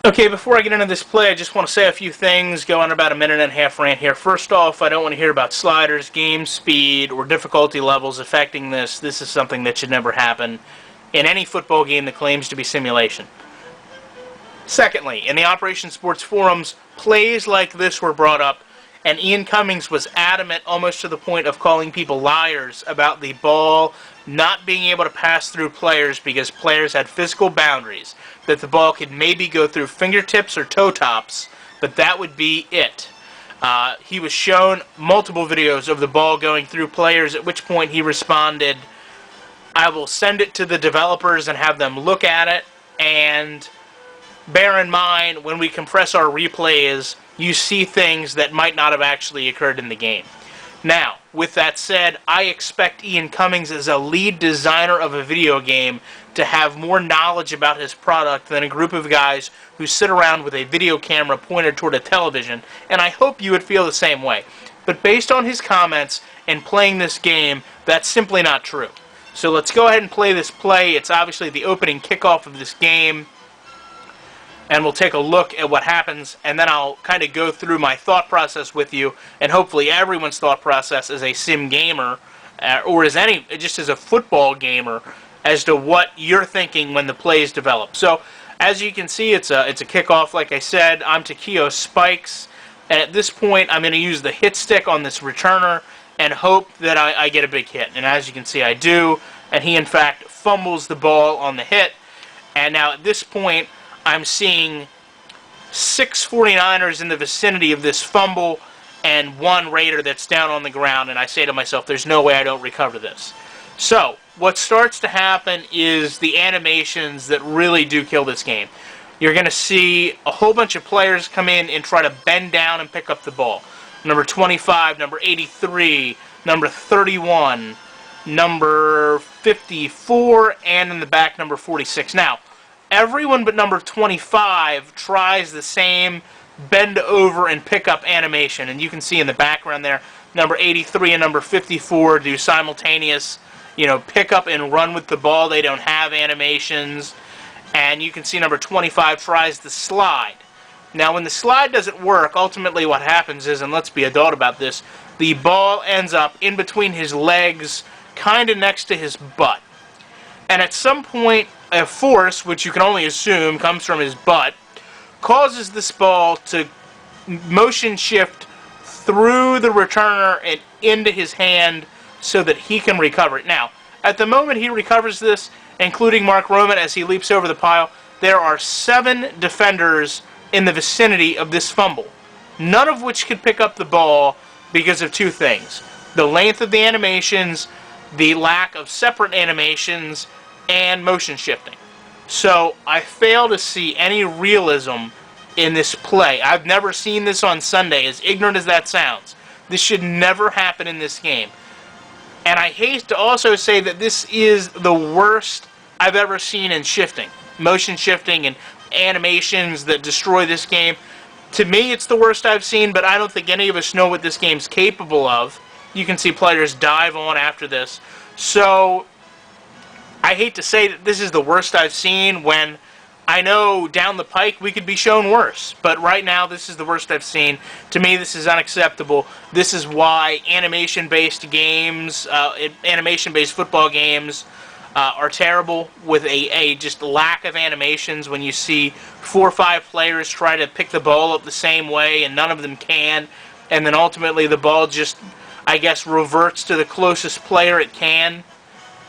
Okay, before I get into this play, I just want to say a few things, go on about a minute and a half rant here. First off, I don't want to hear about sliders, game speed, or difficulty levels affecting this. This is something that should never happen in any football game that claims to be simulation. Secondly, in the Operation Sports forums, plays like this were brought up, and Ian Cummings was adamant, almost to the point of calling people liars, about the ball not being able to pass through players because players had physical boundaries, that the ball could maybe go through fingertips or toe tops, but that would be it. He was shown multiple videos of the ball going through players, at which point he responded, "I will send it to the developers and have them look at it, and bear in mind, when we compress our replays, you see things that might not have actually occurred in the game." Now, with that said, I expect Ian Cummings, as a lead designer of a video game, to have more knowledge about his product than a group of guys who sit around with a video camera pointed toward a television, and I hope you would feel the same way. But based on his comments and playing this game, that's simply not true. So let's go ahead and play this play. It's obviously the opening kickoff of this game, and we'll take a look at what happens, and then I'll kind of go through my thought process with you, and hopefully everyone's thought process as a sim gamer, or just as a football gamer, as to what you're thinking when the plays develop. So, as you can see, it's a kickoff. Like I said, I'm Taquio Spikes, and at this point, I'm going to use the hit stick on this returner and hope that I get a big hit. And as you can see, I do, and he in fact fumbles the ball on the hit. And now at this point, I'm seeing 6 49ers in the vicinity of this fumble and 1 Raider that's down on the ground, and I say to myself, there's no way I don't recover this. So, what starts to happen is the animations that really do kill this game. You're going to see a whole bunch of players come in and try to bend down and pick up the ball. Number 25, number 83, number 31, number 54, and in the back, number 46. Now, everyone but number 25 tries the same bend over and pick up animation, and you can see in the background there, number 83 and number 54 do simultaneous, pick up and run with the ball. They don't have animations, and you can see number 25 tries the slide. Now, when the slide doesn't work, ultimately what happens is, and let's be adult about this, the ball ends up in between his legs, kind of next to his butt. And at some point, a force, which you can only assume comes from his butt, causes this ball to motion shift through the returner and into his hand so that he can recover it. Now, at the moment he recovers this, including Mark Roman as he leaps over the pile, there are 7 defenders in the vicinity of this fumble, none of which could pick up the ball because of 2 things: the length of the animations, the lack of separate animations, and motion shifting. So I fail to see any realism in this play. I've never seen this on Sunday, as ignorant as that sounds. This should never happen in this game. And I hate to also say that this is the worst I've ever seen in shifting. Motion shifting and animations that destroy this game. To me, it's the worst I've seen, but I don't think any of us know what this game's capable of. You can see players dive on after this. So I hate to say that this is the worst I've seen, when I know down the pike we could be shown worse. But right now, this is the worst I've seen. To me, this is unacceptable. This is why animation-based games, animation-based football games, are terrible, with a just lack of animations. When you see 4 or 5 players try to pick the ball up the same way and none of them can, and then ultimately the ball just, I guess, reverts to the closest player it can.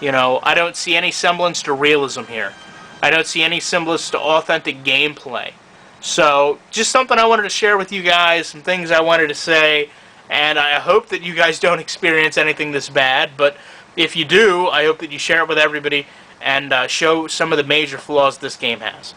I don't see any semblance to realism here. I don't see any semblance to authentic gameplay. So, just something I wanted to share with you guys, some things I wanted to say, and I hope that you guys don't experience anything this bad, but if you do, I hope that you share it with everybody and show some of the major flaws this game has.